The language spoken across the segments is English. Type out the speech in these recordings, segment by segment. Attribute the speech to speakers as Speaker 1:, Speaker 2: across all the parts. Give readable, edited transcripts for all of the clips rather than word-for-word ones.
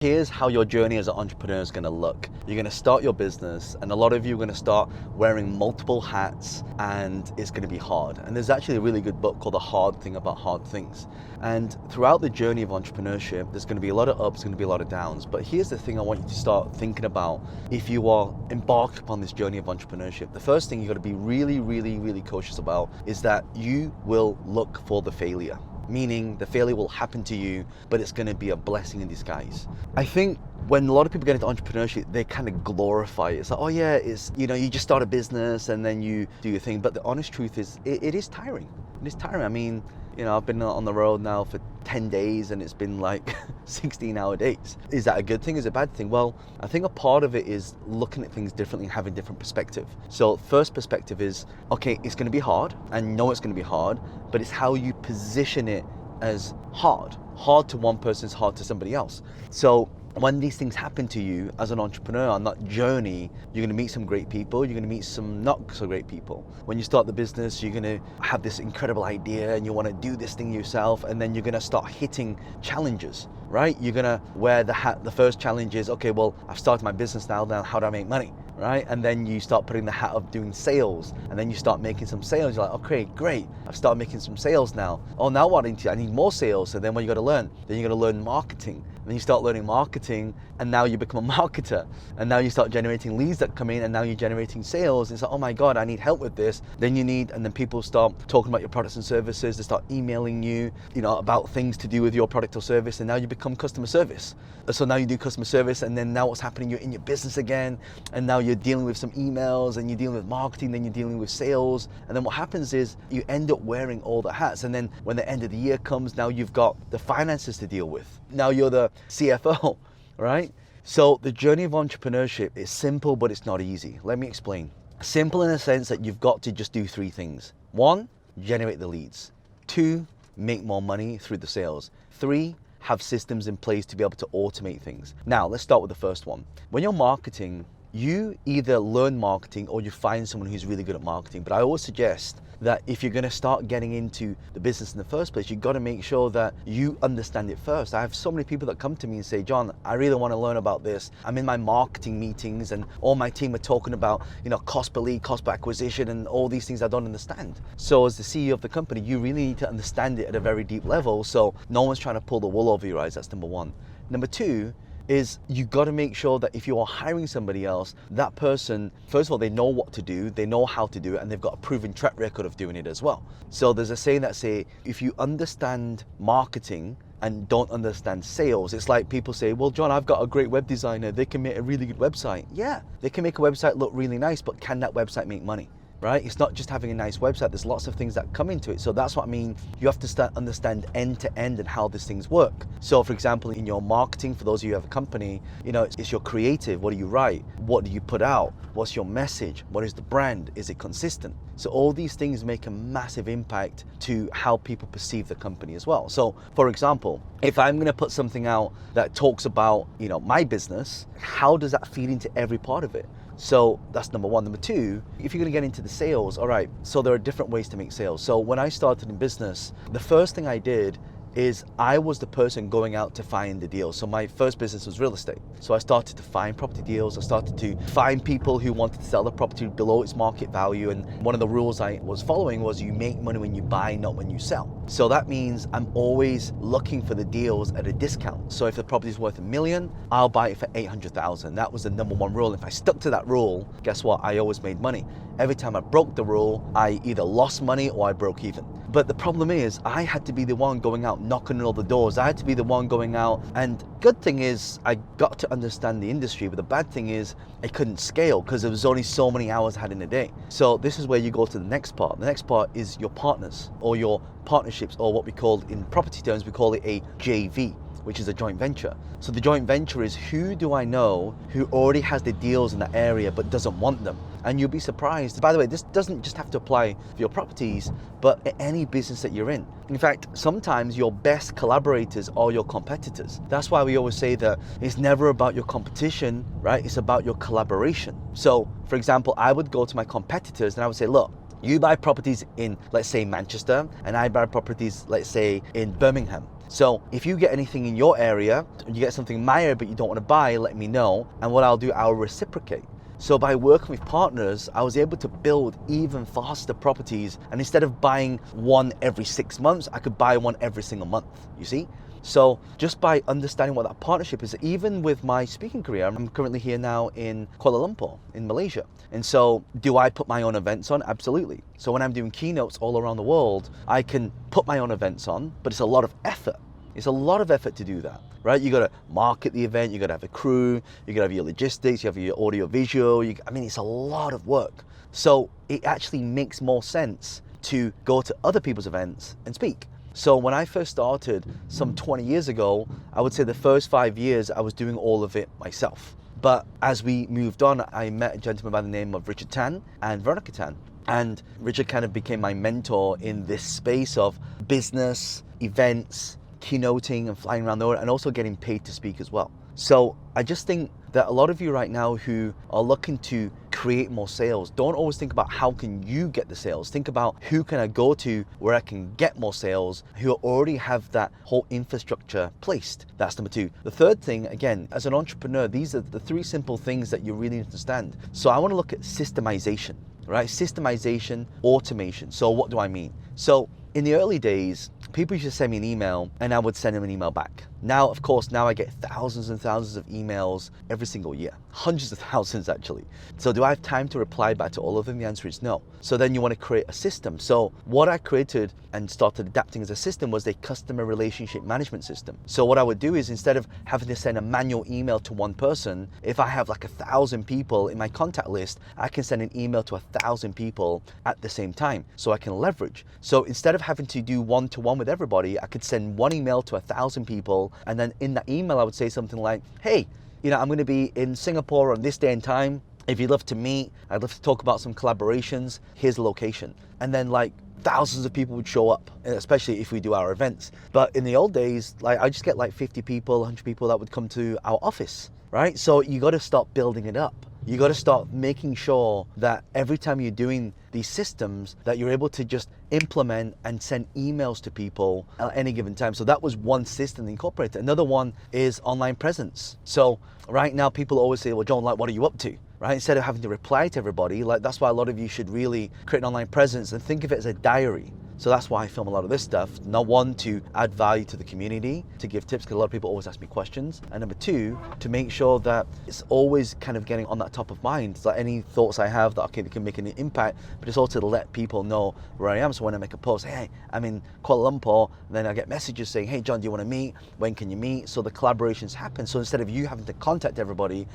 Speaker 1: Here's how your journey as an entrepreneur is going to look. You're going to start your business, and a lot of you are going to start wearing multiple hats, and it's going to be hard. And there's actually a really good book called The Hard Thing About Hard Things. And throughout the journey of entrepreneurship, there's going to be a lot of ups, going to be a lot of downs. But here's the thing I want you to start thinking about if you are embarked upon this journey of entrepreneurship. The first thing you got to be really cautious about is that you will look for the failure. Meaning the failure will happen to you, but it's going to be a blessing in disguise. I think when a lot of people get into entrepreneurship, they kind of glorify it. It's like, oh yeah, it's, you just start a business and then you do your thing. But the honest truth is, it is tiring. It is tiring. I mean, I've been on the road now for 10 days and it's been like 16-hour days. Is that a good thing? Is it a bad thing? Well, I think a part of it is looking at things differently and having different perspective. So first perspective is, okay, it's going to be hard. I know it's going to be hard, but it's how you position it as hard. Hard to one person is hard to somebody else. So when these things happen to you as an entrepreneur on that journey, you're going to meet some great people, you're going to meet some not so great people. When you start the business, you're going to have this incredible idea and you want to do this thing yourself, and then you're going to start hitting challenges, right? You're going to wear the hat. The first challenge is, okay, well, I've started my business now how do I make money? Right? And then you start putting the hat of doing sales, and then you start making some sales. You're like, okay, great, I've started making some sales now. Oh, now what? I need more sales. So then what you got to learn? Then you got to learn marketing. And then you start learning marketing, and now you become a marketer. And now you start generating leads that come in, and now you're generating sales. It's like, oh my God, I need help with this. And then people start talking about your products and services. They start emailing you, about things to do with your product or service, and now you become customer service. So now you do customer service, and then now what's happening? You're in your business again, and now you're dealing with some emails, and you're dealing with marketing, then you're dealing with sales. And then what happens is you end up wearing all the hats. And then when the end of the year comes, now you've got the finances to deal with. Now you're the CFO, right? So the journey of entrepreneurship is simple, but it's not easy. Let me explain. Simple in the sense that you've got to just do three things. 1, generate the leads. 2, make more money through the sales. 3, have systems in place to be able to automate things. Now, let's start with the first one. When you're marketing, you either learn marketing or you find someone who's really good at marketing. But I always suggest that if you're going to start getting into the business in the first place, you've got to make sure that you understand it first. I have so many people that come to me and say, John, I really want to learn about this. I'm in my marketing meetings and all my team are talking about, cost per lead, cost per acquisition, and all these things I don't understand. So as the CEO of the company, you really need to understand it at a very deep level. So no one's trying to pull the wool over your eyes. That's number 1. Number 2, is you got to make sure that if you are hiring somebody else, that person, first of all, they know what to do, they know how to do it, and they've got a proven track record of doing it as well. So there's a saying that say, if you understand marketing and don't understand sales, it's like people say, well, John, I've got a great web designer, they can make a really good website. Yeah, they can make a website look really nice, but can that website make money? Right? It's not just having a nice website. There's lots of things that come into it. So that's what I mean. You have to understand end to end and how these things work. So for example, in your marketing, for those of you who have a company, it's your creative. What do you write? What do you put out? What's your message? What is the brand? Is it consistent? So all these things make a massive impact to how people perceive the company as well. So for example, if I'm going to put something out that talks about, my business, how does that feed into every part of it? So that's number 1. Number 2, if you're going to get into the sales, all right, so there are different ways to make sales. So when I started in business, the first thing I did is I was the person going out to find the deals. So my first business was real estate. So I started to find property deals. I started to find people who wanted to sell the property below its market value. And one of the rules I was following was you make money when you buy, not when you sell. So that means I'm always looking for the deals at a discount. So if the property is worth $1 million, I'll buy it for $800,000. That was the number 1 rule. If I stuck to that rule, guess what? I always made money. Every time I broke the rule, I either lost money or I broke even. But the problem is I had to be the one going out knocking on all the doors. I had to be the one going out, and good thing is I got to understand the industry, but the bad thing is I couldn't scale because there was only so many hours I had in a day. So this is where you go to the next part. The next part is your partners or your partnerships, or what we call in property terms, we call it a JV, which is a joint venture. So the joint venture is who do I know who already has the deals in that area but doesn't want them. And you'll be surprised. By the way, this doesn't just have to apply for your properties, but any business that you're in. In fact, sometimes your best collaborators are your competitors. That's why we always say that it's never about your competition, right? It's about your collaboration. So for example, I would go to my competitors and I would say, look, you buy properties in, let's say, Manchester, and I buy properties, let's say, in Birmingham. So if you get anything in your area, and you get something in my area but you don't want to buy, let me know. And what I'll do, I'll reciprocate. So by working with partners, I was able to build even faster properties. And instead of buying one every 6 months, I could buy one every single month, you see? So just by understanding what that partnership is, even with my speaking career, I'm currently here now in Kuala Lumpur, in Malaysia. And so do I put my own events on? Absolutely. So when I'm doing keynotes all around the world, I can put my own events on, but it's a lot of effort. It's a lot of effort to do that, right? You got to market the event, you got to have a crew, you got to have your logistics, you have your audio visual. I mean, it's a lot of work. So it actually makes more sense to go to other people's events and speak. So when I first started some 20 years ago, I would say the first 5 years I was doing all of it myself. But as we moved on, I met a gentleman by the name of Richard Tan and Veronica Tan. And Richard kind of became my mentor in this space of business, events, keynoting and flying around the world, and also getting paid to speak as well. So I just think that a lot of you right now who are looking to create more sales, don't always think about how can you get the sales. Think about who can I go to where I can get more sales, who already have that whole infrastructure placed. That's number two. The third thing, again, as an entrepreneur, these are the three simple things that you really understand. So I want to look at systemization, right? Systemization, automation. So what do I mean? So in the early days, people used to send me an email and I would send them an email back. Now, of course, I get thousands and thousands of emails every single year, hundreds of thousands actually. So do I have time to reply back to all of them? The answer is no. So then you want to create a system. So what I created and started adapting as a system was a customer relationship management system. So what I would do is, instead of having to send a manual email to one person, if I have like 1,000 people in my contact list, I can send an email to 1,000 people at the same time. So I can leverage. So instead of having to do one-to-one with everybody, I could send one email to 1,000 people. And then in that email, I would say something like, hey, I'm going to be in Singapore on this day and time. If you'd love to meet, I'd love to talk about some collaborations. Here's the location. And then like thousands of people would show up, especially if we do our events. But in the old days, like I just get like 50 people, 100 people that would come to our office, right? So you got to start building it up. You got to start making sure that every time you're doing these systems, that you're able to just implement and send emails to people at any given time. So that was one system incorporated. Another one is online presence. So right now people always say, well, John, like, what are you up to? Right? Instead of having to reply to everybody, like that's why a lot of you should really create an online presence and think of it as a diary. So that's why I film a lot of this stuff. Number one, to add value to the community, to give tips, because a lot of people always ask me questions. And number two, to make sure that it's always kind of getting on that top of mind. It's like any thoughts I have that, okay, they can make an impact, but it's also to let people know where I am. So when I make a post, hey, I'm in Kuala Lumpur, then I get messages saying, hey, John, do you want to meet? When can you meet? So the collaborations happen. So instead of you having to contact everybody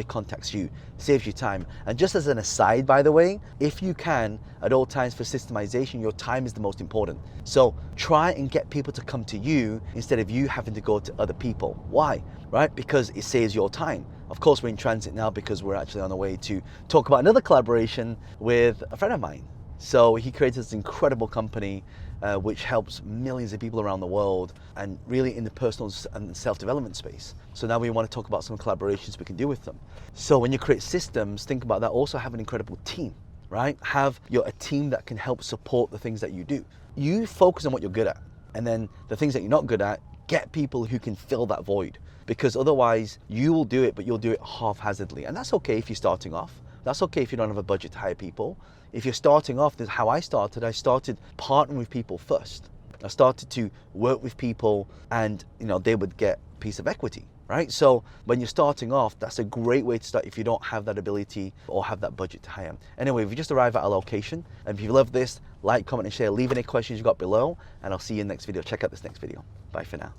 Speaker 1: contacts you, saves you time. And just as an aside, by the way, if you can, at all times for systemization, your time is the most important. So try and get people to come to you instead of you having to go to other people. Why? Right? Because it saves your time. Of course, we're in transit now because we're actually on the way to talk about another collaboration with a friend of mine. So he created this incredible company which helps millions of people around the world, and really in the personal and self-development space. So now we want to talk about some collaborations we can do with them. So when you create systems, think about that. Also have an incredible team, right? Have a team that can help support the things that you do. You focus on what you're good at, and then the things that you're not good at, get people who can fill that void, because otherwise you will do it, but you'll do it haphazardly. And that's okay if you're starting off. That's okay if you don't have a budget to hire people. If you're starting off, this is how I started. I started partnering with people first. I started to work with people, and they would get a piece of equity, right? So when you're starting off, that's a great way to start if you don't have that ability or have that budget to hire. Anyway, we just arrived at our location, and if you love this, like, comment, and share. Leave any questions you got below, and I'll see you in the next video. Check out this next video. Bye for now.